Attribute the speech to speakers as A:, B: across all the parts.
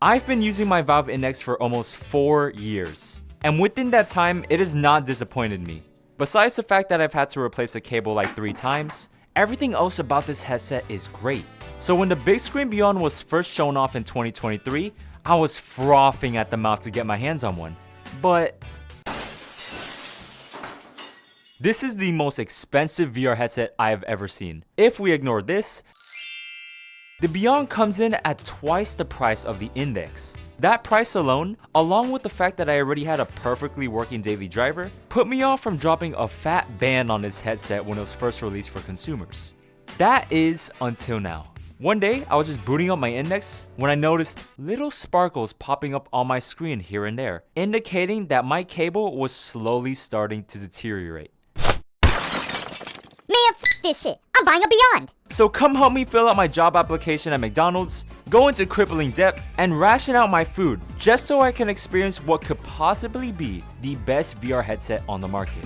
A: I've been using my Valve Index for almost 4 years, and within that time, it has not disappointed me. Besides the fact that I've had to replace a cable like 3 times, everything else about this headset is great. So when the Bigscreen Beyond was first shown off in 2023, I was frothing at the mouth to get my hands on one. But this is the most expensive VR headset I have ever seen. If we ignore this, the Beyond comes in at twice the price of the Index. That price alone, along with the fact that I already had a perfectly working daily driver, put me off from dropping a fat ban on this headset when it was first released for consumers. That is until now. One day, I was just booting up my Index when I noticed little sparkles popping up on my screen here and there, indicating that my cable was slowly starting to deteriorate.
B: Man, this shit. I'm buying a Beyond.
A: So come help me fill out my job application at McDonald's, go into crippling debt, and ration out my food just so I can experience what could possibly be the best VR headset on the market.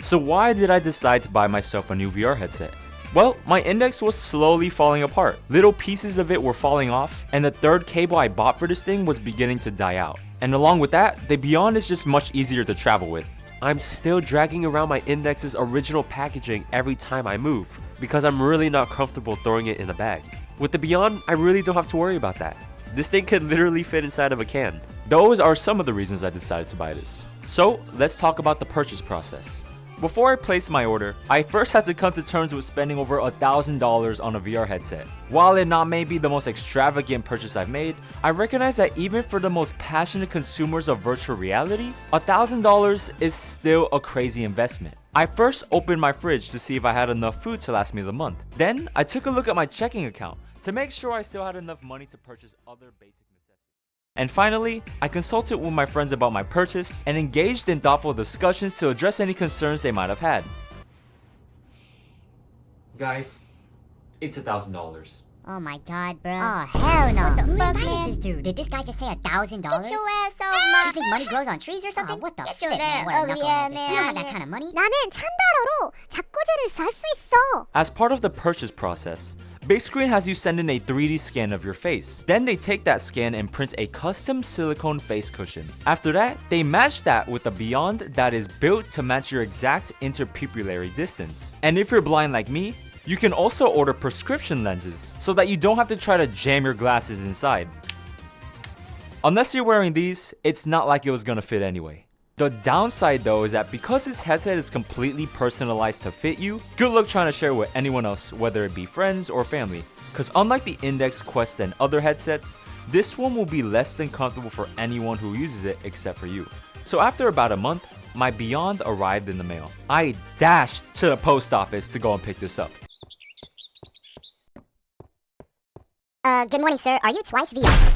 A: So why did I decide to buy myself a new VR headset? Well, my Index was slowly falling apart. Little pieces of it were falling off, and the third cable I bought for this thing was beginning to die out. And along with that, the Beyond is just much easier to travel with. I'm still dragging around my Index's original packaging every time I move, because I'm really not comfortable throwing it in a bag. With the Beyond, I really don't have to worry about that. This thing could literally fit inside of a can. Those are some of the reasons I decided to buy this. So, let's talk about the purchase process. Before I placed my order, I first had to come to terms with spending over $1,000 on a VR headset. While it not may be the most extravagant purchase I've made, I recognize that even for the most passionate consumers of virtual reality, $1,000 is still a crazy investment. I first opened my fridge to see if I had enough food to last me the month. Then, I took a look at my checking account to make sure I still had enough money to purchase other basic necessities. And finally, I consulted with my friends about my purchase and engaged in thoughtful discussions to address any concerns they might have had. Guys, it's $1,000.
B: Oh my god, bro. Oh, hell no. What the fuck, man? This dude? Did this guy just say $1,000? Get your ass out, man. You think money grows on trees or something? What the fuck, man? What a knucklehead. You don't have that kind of money?
C: 나는 $1,000로 자꾸제를 살 수 있어.
A: As part of the purchase process, Bigscreen has you send in a 3D scan of your face. Then they take that scan and print a custom silicone face cushion. After that, they match that with a Beyond that is built to match your exact interpupillary distance. And if you're blind like me, you can also order prescription lenses so that you don't have to try to jam your glasses inside. Unless you're wearing these, it's not like it was gonna fit anyway. The downside though is that because this headset is completely personalized to fit you, good luck trying to share it with anyone else, whether it be friends or family. Cause unlike the Index, Quest, and other headsets, this one will be less than comfortable for anyone who uses it except for you. So after about a month, my Beyond arrived in the mail. I dashed to the post office to go and pick this up.
B: Good morning, sir. Are you twice VR?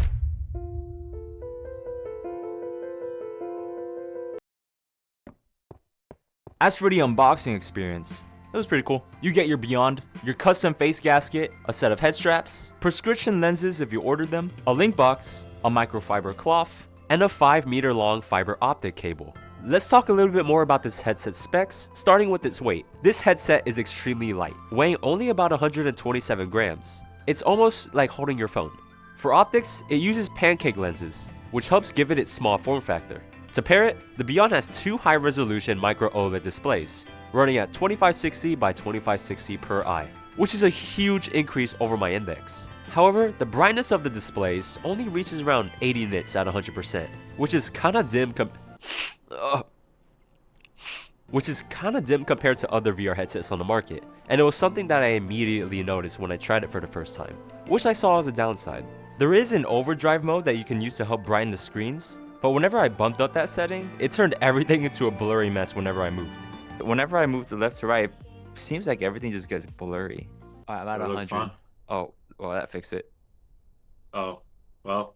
A: As for the unboxing experience, it was pretty cool. You get your Beyond, your custom face gasket, a set of head straps, prescription lenses if you ordered them, a link box, a microfiber cloth, and a 5-meter long fiber optic cable. Let's talk a little bit more about this headset specs, starting with its weight. This headset is extremely light, weighing only about 127 grams. It's almost like holding your phone. For optics, it uses pancake lenses, which helps give it its small form factor. To pair it, the Beyond has 2 high-resolution micro OLED displays, running at 2560 by 2560 per eye, which is a huge increase over my Index. However, the brightness of the displays only reaches around 80 nits at 100%, which is kinda dim compared to other VR headsets on the market, and it was something that I immediately noticed when I tried it for the first time, which I saw as a downside. There is an overdrive mode that you can use to help brighten the screens, but whenever I bumped up that setting, it turned everything into a blurry mess whenever I moved. Whenever I move to left to right, it seems like everything just gets blurry. I'm at 100. Oh, well, that fixed it.
D: Oh, well.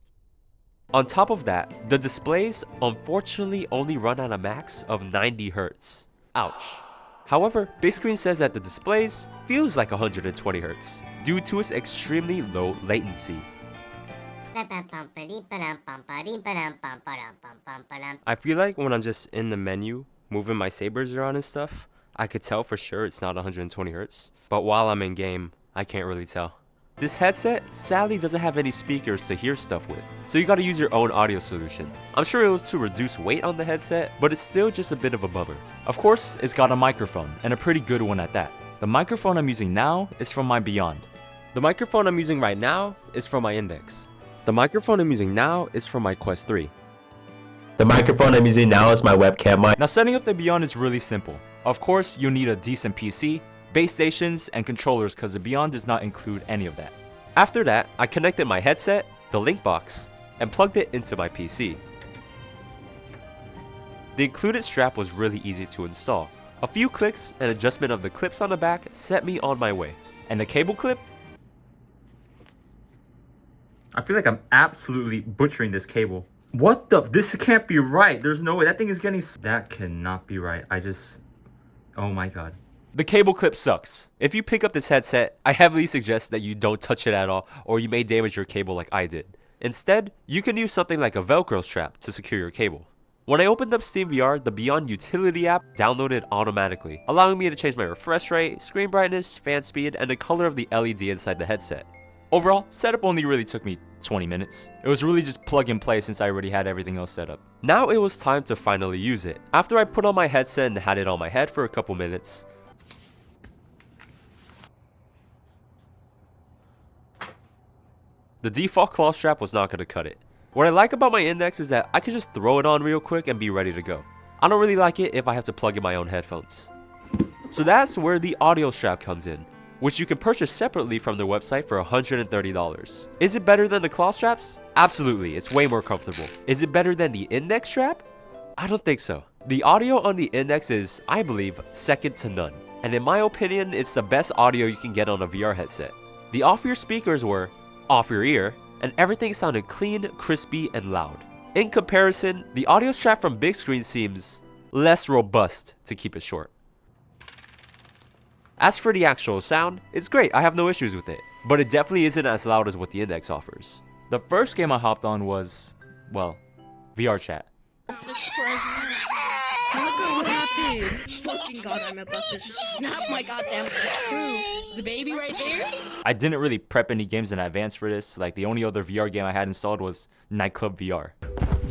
A: On top of that, the displays unfortunately only run at a max of 90 Hz. Ouch. However, Bigscreen says that the displays feels like 120 Hz due to its extremely low latency. I feel like when I'm just in the menu, moving my sabers around and stuff, I could tell for sure it's not 120 Hz, but while I'm in game, I can't really tell. This headset sadly doesn't have any speakers to hear stuff with, so you gotta use your own audio solution. I'm sure it was to reduce weight on the headset, but it's still just a bit of a bummer. Of course, it's got a microphone, and a pretty good one at that. The microphone I'm using now is from my Beyond. The microphone I'm using right now is from my Index. The microphone I'm using now is from my Quest 3.
E: The microphone I'm using now is my webcam mic.
A: Now setting up the Beyond is really simple. Of course, you'll need a decent PC, base stations, and controllers because the Beyond does not include any of that. After that, I connected my headset, the link box, and plugged it into my PC. The included strap was really easy to install. A few clicks and adjustment of the clips on the back set me on my way. And the cable clip? I feel like I'm absolutely butchering this cable. What the? This can't be right. There's no way. That thing is getting... That cannot be right. Oh my god. The cable clip sucks. If you pick up this headset, I heavily suggest that you don't touch it at all, or you may damage your cable like I did. Instead, you can use something like a Velcro strap to secure your cable. When I opened up SteamVR, the Beyond Utility app downloaded automatically, allowing me to change my refresh rate, screen brightness, fan speed, and the color of the LED inside the headset. Overall, setup only really took me 20 minutes. It was really just plug and play since I already had everything else set up. Now it was time to finally use it. After I put on my headset and had it on my head for a couple minutes, the default cloth strap was not going to cut it. What I like about my Index is that I can just throw it on real quick and be ready to go. I don't really like it if I have to plug in my own headphones. So that's where the audio strap comes in, which you can purchase separately from their website for $130. Is it better than the cloth straps? Absolutely, it's way more comfortable. Is it better than the Index strap? I don't think so. The audio on the Index is, I believe, second to none. And in my opinion, it's the best audio you can get on a VR headset. The off-ear speakers were off your ear, and everything sounded clean, crispy, and loud. In comparison, the audio strap from Bigscreen seems less robust, to keep it short. As for the actual sound, it's great, I have no issues with it, but it definitely isn't as loud as what the Index offers. The first game I hopped on was, well, VR chat.
F: Look at what happened. Fucking god, I'm about to snap my goddamn screw. The baby right there?
A: I didn't really prep any games in advance for this. Like, the only other VR game I had installed was Nightclub VR.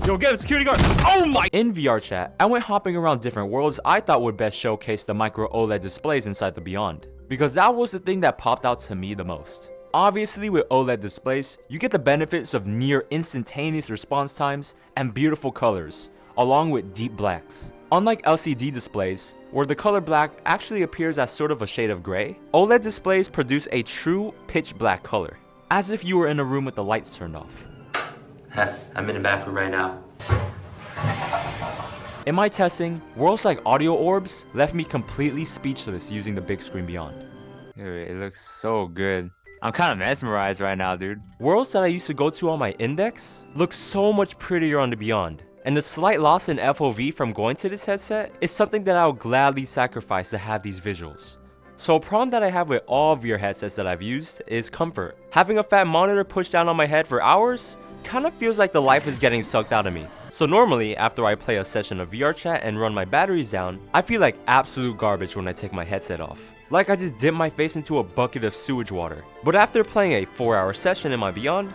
A: Yo, get a security guard! Oh my! In VR chat, I went hopping around different worlds I thought would best showcase the micro OLED displays inside the Beyond, because that was the thing that popped out to me the most. Obviously, with OLED displays, you get the benefits of near instantaneous response times and beautiful colors, along with deep blacks. Unlike LCD displays, where the color black actually appears as sort of a shade of gray, OLED displays produce a true pitch black color, as if you were in a room with the lights turned off.
E: I'm in the bathroom right now.
A: In my testing, worlds like audio orbs left me completely speechless using the Bigscreen Beyond. It looks so good. I'm kind of mesmerized right now, dude. Worlds that I used to go to on my Index look so much prettier on the Beyond. And the slight loss in FOV from going to this headset is something that I'll gladly sacrifice to have these visuals. So a problem that I have with all VR headsets that I've used is comfort. Having a fat monitor pushed down on my head for hours kind of feels like the life is getting sucked out of me. So normally, after I play a session of VR chat and run my batteries down, I feel like absolute garbage when I take my headset off. Like I just dipped my face into a bucket of sewage water. But after playing a 4-hour session in my Beyond,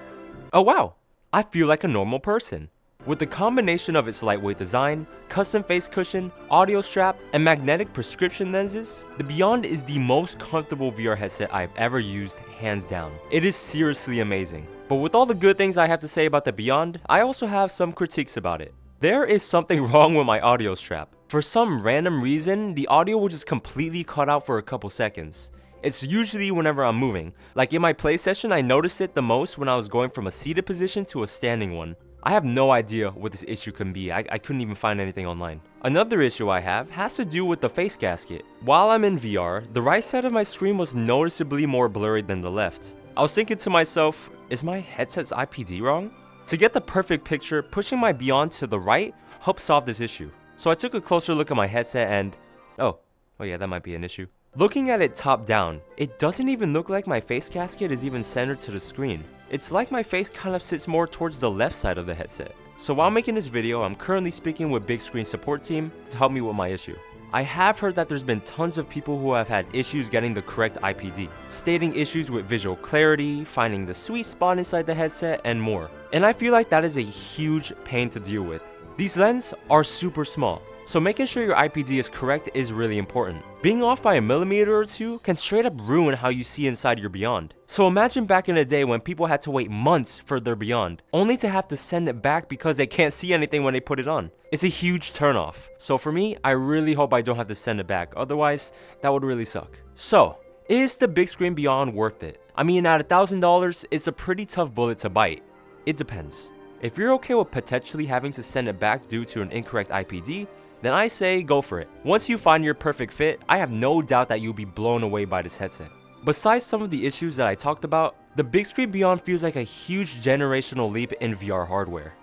A: oh wow, I feel like a normal person. With the combination of its lightweight design, custom face cushion, audio strap, and magnetic prescription lenses, the Beyond is the most comfortable VR headset I've ever used, hands down. It is seriously amazing. But with all the good things I have to say about the Beyond, I also have some critiques about it. There is something wrong with my audio strap. For some random reason, the audio will just completely cut out for a couple seconds. It's usually whenever I'm moving. Like in my play session, I noticed it the most when I was going from a seated position to a standing one. I have no idea what this issue can be. I couldn't even find anything online. Another issue I have has to do with the face gasket. While I'm in VR, the right side of my screen was noticeably more blurry than the left. I was thinking to myself, is my headset's IPD wrong? To get the perfect picture, pushing my Beyond to the right helped solve this issue. So I took a closer look at my headset and, oh yeah, that might be an issue. Looking at it top down, it doesn't even look like my face gasket is even centered to the screen. It's like my face kind of sits more towards the left side of the headset. So while making this video, I'm currently speaking with Bigscreen support team to help me with my issue. I have heard that there's been tons of people who have had issues getting the correct IPD, stating issues with visual clarity, finding the sweet spot inside the headset, and more. And I feel like that is a huge pain to deal with. These lenses are super small, so making sure your IPD is correct is really important. Being off by a millimeter or two can straight up ruin how you see inside your Beyond. So imagine back in the day when people had to wait months for their Beyond, only to have to send it back because they can't see anything when they put it on. It's a huge turnoff. So for me, I really hope I don't have to send it back, otherwise that would really suck. So, is the Bigscreen Beyond worth it? I mean, at $1,000, it's a pretty tough bullet to bite. It depends. If you're okay with potentially having to send it back due to an incorrect IPD, then I say go for it. Once you find your perfect fit, I have no doubt that you'll be blown away by this headset. Besides some of the issues that I talked about, the Bigscreen Beyond feels like a huge generational leap in VR hardware.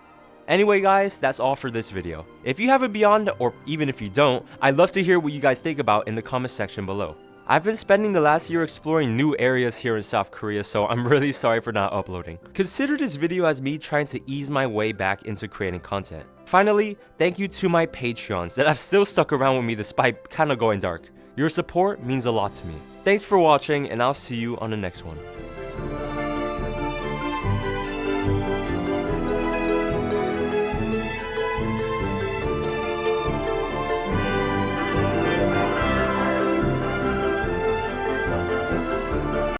A: Anyway guys, that's all for this video. If you have a Beyond, or even if you don't, I'd love to hear what you guys think about in the comment section below. I've been spending the last year exploring new areas here in South Korea, so I'm really sorry for not uploading. Consider this video as me trying to ease my way back into creating content. Finally, thank you to my Patreons that have still stuck around with me despite kinda going dark. Your support means a lot to me. Thanks for watching, and I'll see you on the next one.